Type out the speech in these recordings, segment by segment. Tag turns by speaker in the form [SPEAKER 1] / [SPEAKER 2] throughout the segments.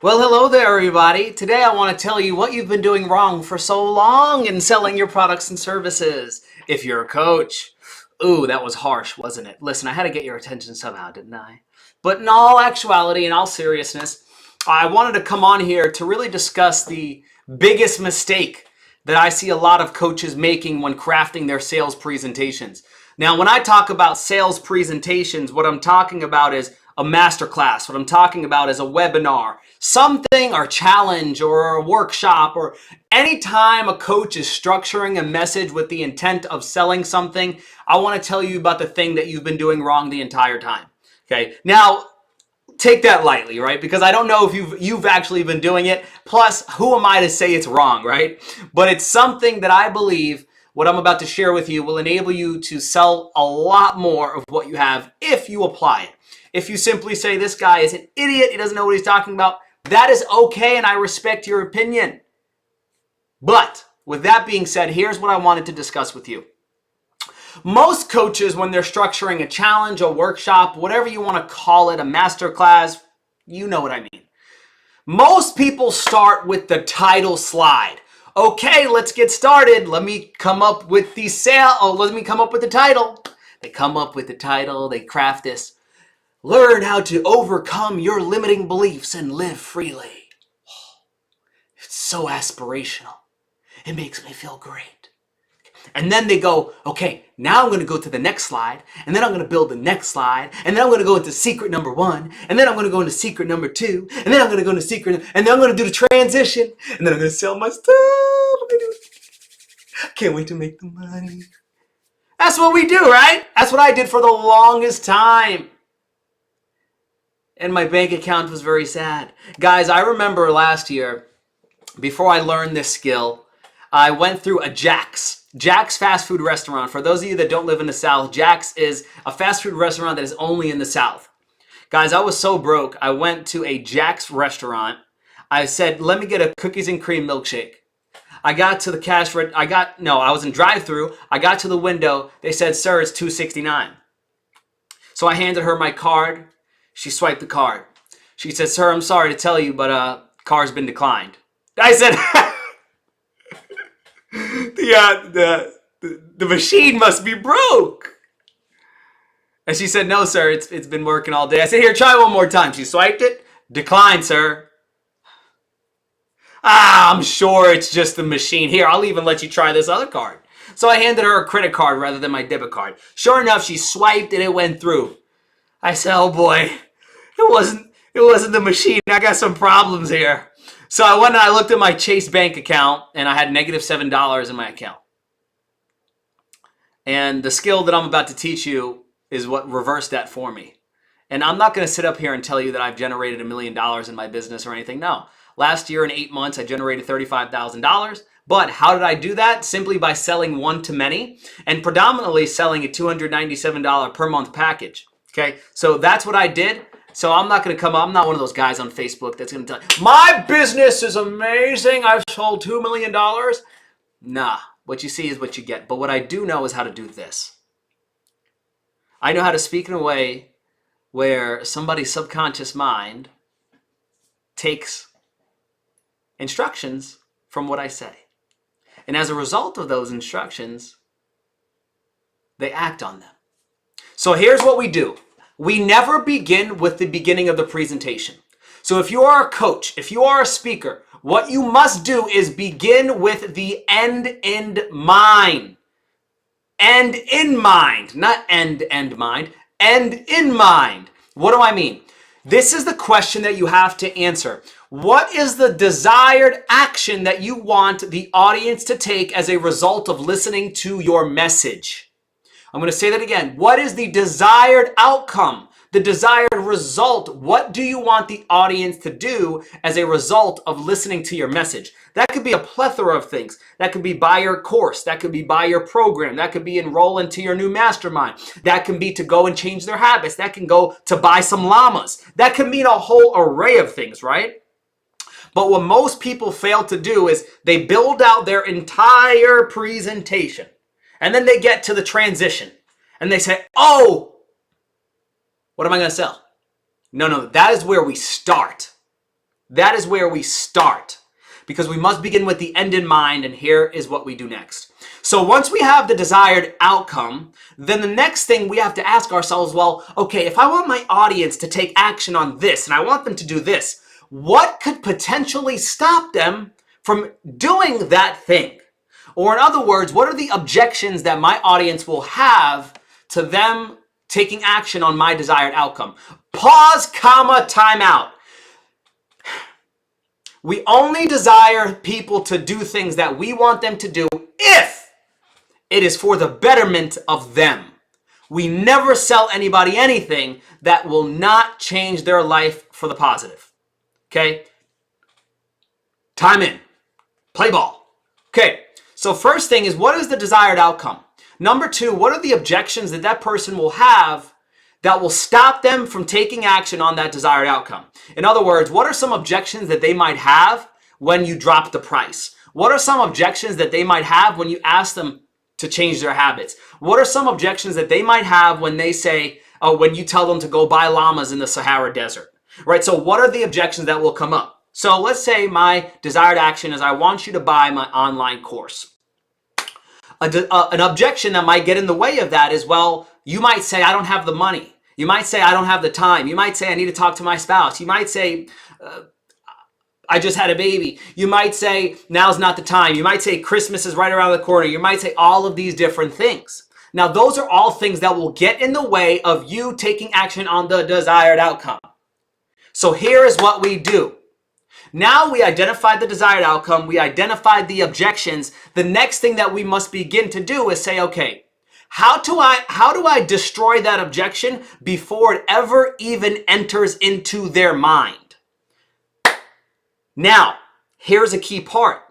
[SPEAKER 1] Well, hello there, everybody. Today I want to tell you what you've been doing wrong for so long in selling your products and services. If you're a coach, ooh, that was harsh, wasn't it? Listen, I had to get your attention somehow, didn't I? But in all actuality, in all seriousness, I wanted to come on here to really discuss the biggest mistake that I see a lot of coaches making when crafting their sales presentations. Now, when I talk about sales presentations, what I'm talking about is a masterclass. What I'm talking about is a webinar, something or challenge or a workshop, or anytime a coach is structuring a message with the intent of selling something, I want to tell you about the thing that you've been doing wrong the entire time. Okay. Now, take that lightly, right? Because I don't know if you've actually been doing it. Plus, who am I to say it's wrong, right? But it's something that I believe what I'm about to share with you will enable you to sell a lot more of what you have if you apply it. If you simply say this guy is an idiot, he doesn't know what he's talking about, that is okay, and I respect your opinion. But with that being said, here's what I wanted to discuss with you. Most coaches, when they're structuring a challenge, a workshop, whatever you want to call it, a masterclass, you know what I mean. Most people start with the title slide. Okay, let's get started. Let me come up with the title. They come up with the title, they craft this. Learn how to overcome your limiting beliefs and live freely. It's so aspirational. It makes me feel great. And then they go, okay, now I'm going to go to the next slide, and then I'm going to build the next slide, and then I'm going to go into secret number 1, and then I'm going to go into secret number 2, and then I'm going to go into secret, and then I'm going to do the transition, and then I'm going to sell my stuff. Can't wait to make the money. That's what we do, right? That's what I did for the longest time. And my bank account was very sad. Guys, I remember last year, before I learned this skill, I went through a Jack's fast food restaurant. For those of you that don't live in the South, Jack's is a fast food restaurant that is only in the South. Guys, I was so broke. I went to a Jack's restaurant. I said, let me get a cookies and cream milkshake. I got to the cash I was in drive-thru. I got to the window. They said, sir, it's $2.69. So I handed her my card. She swiped the card. She said, sir, I'm sorry to tell you, but car's been declined. I said, the machine must be broke. And she said, no, sir, it's been working all day. I said, here, try one more time. She swiped it. Declined, sir. I'm sure it's just the machine. Here, I'll even let you try this other card. So I handed her a credit card rather than my debit card. Sure enough, she swiped and it went through. I said, oh boy, it wasn't the machine. I got some problems here. So I went and I looked at my Chase bank account and I had negative $7 in my account. And the skill that I'm about to teach you is what reversed that for me. And I'm not going to sit up here and tell you that I've generated $1 million in my business or anything. No. Last year in 8 months, I generated $35,000. But how did I do that? Simply by selling one-to-many and predominantly selling a $297 per month package. Okay, so that's what I did. So I'm not one of those guys on Facebook that's going to tell you, my business is amazing. I've sold $2 million. Nah, what you see is what you get. But what I do know is how to do this. I know how to speak in a way where somebody's subconscious mind takes instructions from what I say. And as a result of those instructions, they act on them. So here's what we do. We never begin with the beginning of the presentation. So if you are a coach, if you are a speaker, what you must do is begin with the end in mind. End in mind, not end mind, end in mind. What do I mean? This is the question that you have to answer. What is the desired action that you want the audience to take as a result of listening to your message? I'm going to say that again. What is the desired outcome? The desired result? What do you want the audience to do as a result of listening to your message? That could be a plethora of things. That could be buy your course. That could be buy your program. That could be enroll into your new mastermind. That can be to go and change their habits. That can go to buy some llamas. That can mean a whole array of things, right? But what most people fail to do is they build out their entire presentation. And then they get to the transition. And they say, oh, what am I going to sell? No, that is where we start. That is where we start, because we must begin with the end in mind, and here is what we do next. So once we have the desired outcome, then the next thing we have to ask ourselves, well, okay, if I want my audience to take action on this, and I want them to do this, what could potentially stop them from doing that thing? Or in other words, what are the objections that my audience will have to them taking action on my desired outcome? Pause, comma, time out. We only desire people to do things that we want them to do if it is for the betterment of them. We never sell anybody anything that will not change their life for the positive. Okay? Time in. Play ball. Okay, so first thing is, what is the desired outcome? Number two, what are the objections that that person will have that will stop them from taking action on that desired outcome? In other words, what are some objections that they might have when you drop the price? What are some objections that they might have when you ask them to change their habits? What are some objections that they might have when they say, when you tell them to go buy llamas in the Sahara Desert? Right? So what are the objections that will come up? So let's say my desired action is, I want you to buy my online course. An objection that might get in the way of that is, well, you might say, I don't have the money. You might say, I don't have the time. You might say, I need to talk to my spouse. You might say, I just had a baby. You might say, now's not the time. You might say, Christmas is right around the corner. You might say all of these different things. Now, those are all things that will get in the way of you taking action on the desired outcome. So here is what we do. Now we identified the desired outcome. We identified the objections. The next thing that we must begin to do is say, okay, how do I destroy that objection before it ever even enters into their mind? Now, here's a key part.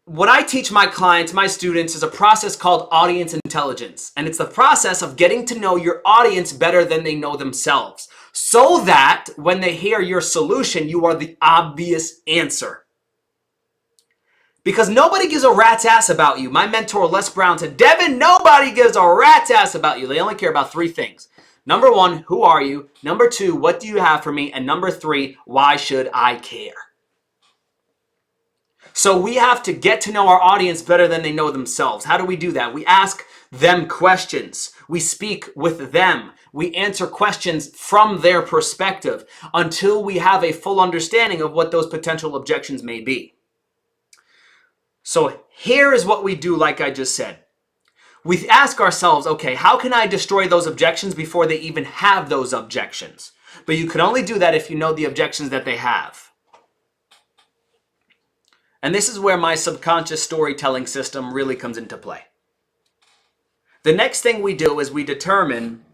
[SPEAKER 1] What I teach my clients, my students, is a process called audience intelligence. And it's the process of getting to know your audience better than they know themselves, so that when they hear your solution, you are the obvious answer. Because nobody gives a rat's ass about you. My mentor, Les Brown, said, Devin, nobody gives a rat's ass about you. They only care about three things. Number one, who are you? Number two, what do you have for me? And number three, why should I care? So we have to get to know our audience better than they know themselves. How do we do that? We ask them questions. We speak with them. We answer questions from their perspective until we have a full understanding of what those potential objections may be. So here is what we do, like I just said. We ask ourselves, okay, how can I destroy those objections before they even have those objections? But you can only do that if you know the objections that they have. And this is where my subconscious storytelling system really comes into play. The next thing we do is we determine,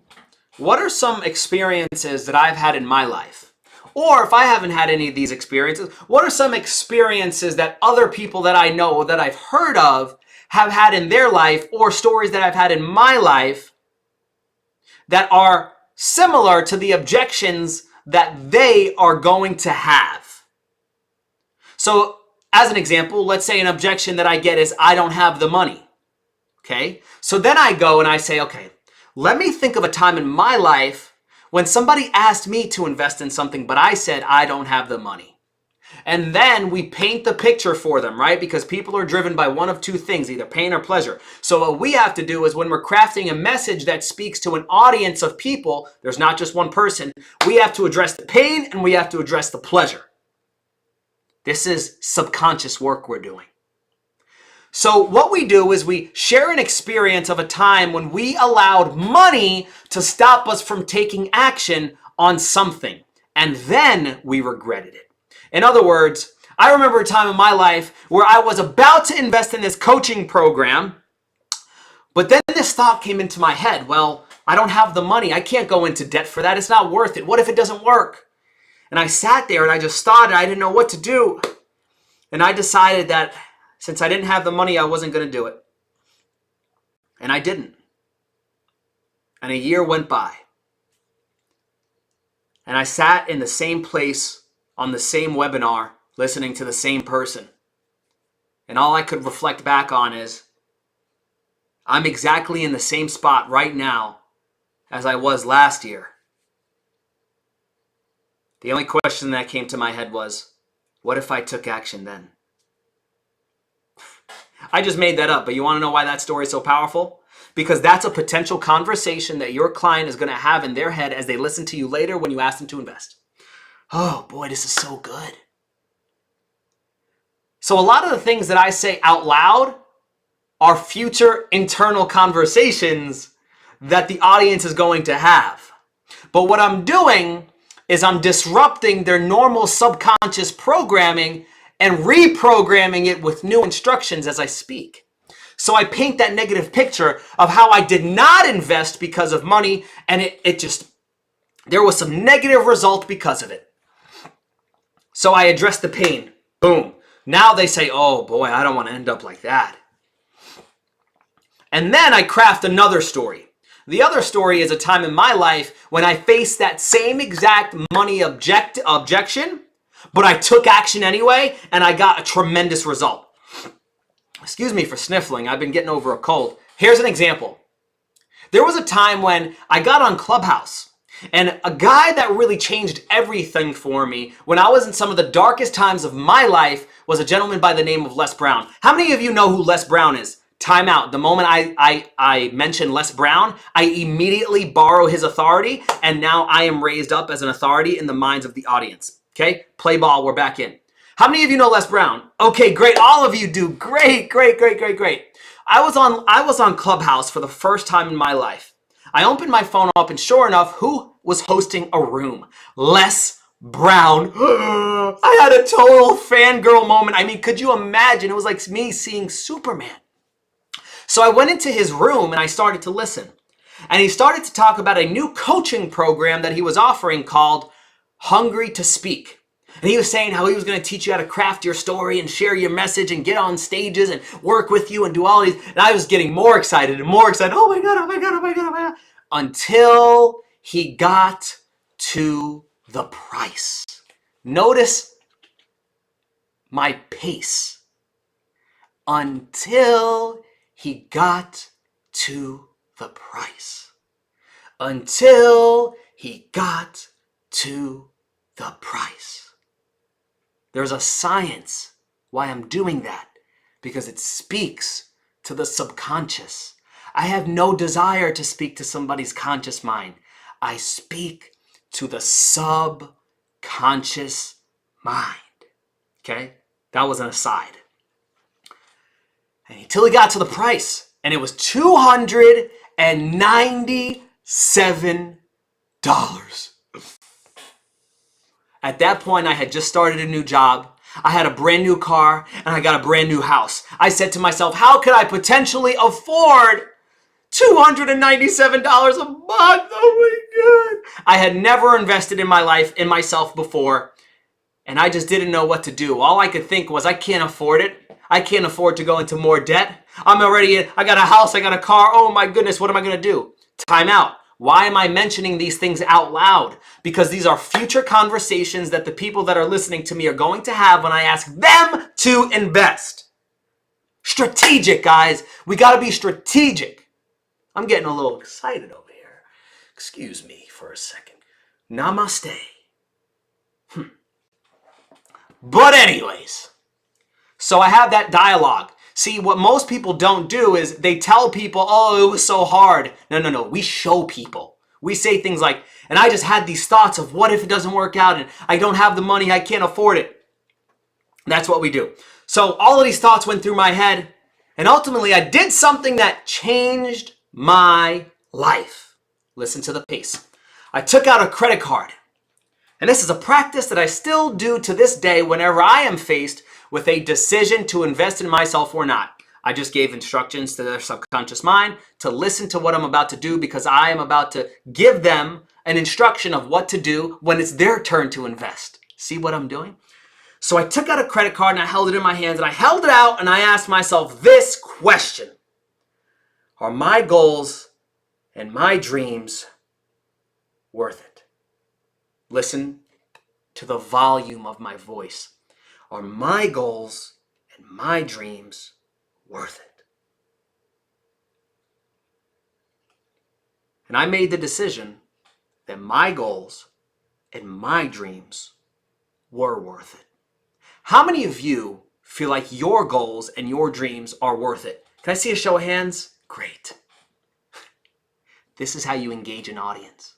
[SPEAKER 1] what are some experiences that I've had in my life? Or if I haven't had any of these experiences, what are some experiences that other people that I know or that I've heard of have had in their life, or stories that I've had in my life that are similar to the objections that they are going to have? So as an example, let's say an objection that I get is, I don't have the money. Okay? So then I go and I say, okay, let me think of a time in my life when somebody asked me to invest in something, but I said, I don't have the money. And then we paint the picture for them, right? Because people are driven by one of two things, either pain or pleasure. So what we have to do is, when we're crafting a message that speaks to an audience of people, there's not just one person, we have to address the pain and we have to address the pleasure. This is subconscious work we're doing. So what we do is we share an experience of a time when we allowed money to stop us from taking action on something, and then we regretted it. In other words, I remember a time in my life where I was about to invest in this coaching program, but then this thought came into my head, well, I don't have the money. I can't go into debt for that. It's not worth it. What if it doesn't work? And I sat there and I just thought, I didn't know what to do. And I decided that since I didn't have the money, I wasn't going to do it. And I didn't. And a year went by. And I sat in the same place on the same webinar, listening to the same person. And all I could reflect back on is, I'm exactly in the same spot right now as I was last year. The only question that came to my head was, what if I took action then? I just made that up, but you want to know why that story is so powerful? Because that's a potential conversation that your client is going to have in their head as they listen to you later when you ask them to invest. Oh boy, this is so good. So a lot of the things that I say out loud are future internal conversations that the audience is going to have. But what I'm doing is I'm disrupting their normal subconscious programming and reprogramming it with new instructions as I speak. So I paint that negative picture of how I did not invest because of money, and there was some negative result because of it. So I address the pain. Boom. Now they say, oh boy, I don't want to end up like that. And then I craft another story. The other story is a time in my life when I faced that same exact money objection, but I took action anyway, and I got a tremendous result. Excuse me for sniffling. I've been getting over a cold. Here's an example. There was a time when I got on Clubhouse, and a guy that really changed everything for me when I was in some of the darkest times of my life was a gentleman by the name of Les Brown. How many of you know who Les Brown is? Time out. The moment I mention Les Brown, I immediately borrow his authority, and now I am raised up as an authority in the minds of the audience. Okay? Play ball. We're back in. How many of you know Les Brown? Okay, great. All of you do. Great. I was on Clubhouse for the first time in my life. I opened my phone up, and sure enough, who was hosting a room? Les Brown. I had a total fangirl moment. I mean, could you imagine? It was like me seeing Superman. So I went into his room and I started to listen. And he started to talk about a new coaching program that he was offering called Hungry to Speak. And he was saying how he was going to teach you how to craft your story and share your message and get on stages and work with you and do all these. And I was getting more excited and more excited. Oh my God. Until he got to the price. Notice my pace. Until he got to the price. Until he got to the price. There's a science why I'm doing that, because it speaks to the subconscious. I have no desire to speak to somebody's conscious mind. I speak to the subconscious mind. Okay? That was an aside. And until he got to the price, and it was $297. At that point, I had just started a new job. I had a brand new car, and I got a brand new house. I said to myself, how could I potentially afford $297 a month? Oh my God. I had never invested in my life, in myself before, and I just didn't know what to do. All I could think was, I can't afford it. I can't afford to go into more debt. I got a house, I got a car. Oh my goodness, what am I going to do? Time out. Why am I mentioning these things out loud? Because these are future conversations that the people that are listening to me are going to have when I ask them to invest. Strategic, guys. We got to be strategic. I'm getting a little excited over here. Excuse me for a second. Namaste. But anyways, so I have that dialogue. See, what most people don't do is they tell people, oh, it was so hard. No. We show people. We say things like, and I just had these thoughts of what if it doesn't work out and I don't have the money, I can't afford it. That's what we do. So all of these thoughts went through my head, and ultimately I did something that changed my life. Listen to the pace. I took out a credit card. And this is a practice that I still do to this day whenever I am faced with a decision to invest in myself or not. I just gave instructions to their subconscious mind to listen to what I'm about to do, because I am about to give them an instruction of what to do when it's their turn to invest. See what I'm doing? So I took out a credit card and I held it in my hands, and I held it out and I asked myself this question: are my goals and my dreams worth it? Listen to the volume of my voice. Are my goals and my dreams worth it? And I made the decision that my goals and my dreams were worth it. How many of you feel like your goals and your dreams are worth it? Can I see a show of hands? Great. This is how you engage an audience.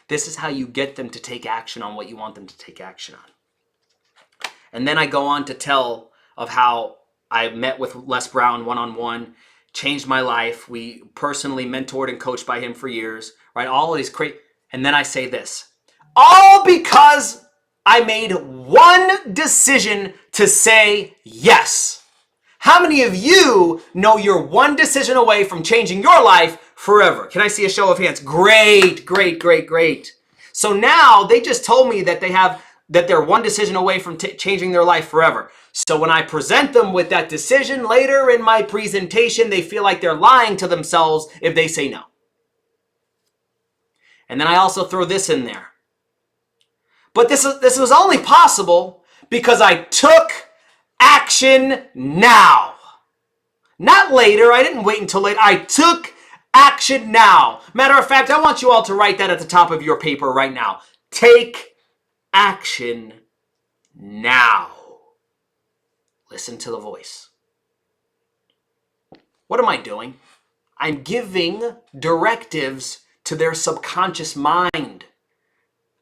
[SPEAKER 1] This is how you get them to take action on what you want them to take action on. And then I go on to tell of how I met with Les Brown one-on-one, changed my life. We personally mentored and coached by him for years, right? All of these great. And then I say this, all because I made one decision to say yes. How many of you know you're one decision away from changing your life forever? Can I see a show of hands? Great, great, great, great. So now they just told me that they're one decision away from changing their life forever. So when I present them with that decision later in my presentation, they feel like they're lying to themselves if they say no. And then I also throw this in there. But this was only possible because I took action now. Not later. I didn't wait until later. I took action now. Matter of fact, I want you all to write that at the top of your paper right now. Take action now. Listen to the voice. What am I doing? I'm giving directives to their subconscious mind.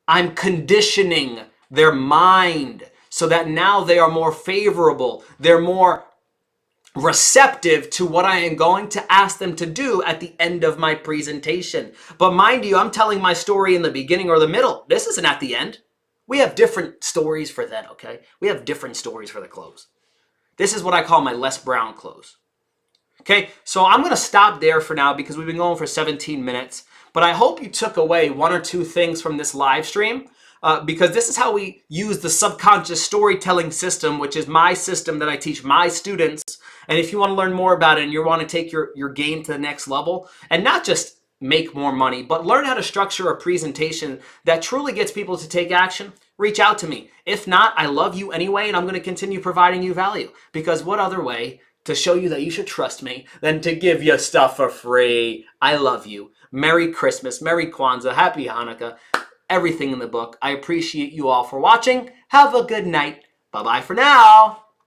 [SPEAKER 1] I'm conditioning their mind so that now they are more favorable. They're more receptive to what I am going to ask them to do at the end of my presentation. But mind you, I'm telling my story in the beginning or the middle. This isn't at the end. We have different stories for that, okay? We have different stories for the close. This is what I call my Les Brown close. Okay, so I'm going to stop there for now because we've been going for 17 minutes. But I hope you took away one or two things from this live stream because this is how we use the subconscious storytelling system, which is my system that I teach my students. And if you want to learn more about it and you want to take your game to the next level and not just make more money, but learn how to structure a presentation that truly gets people to take action, reach out to me. If not, I love you anyway, and I'm going to continue providing you value because what other way to show you that you should trust me than to give you stuff for free? I love you. Merry Christmas, Merry Kwanzaa, Happy Hanukkah, everything in the book. I appreciate you all for watching. Have a good night. Bye-bye for now.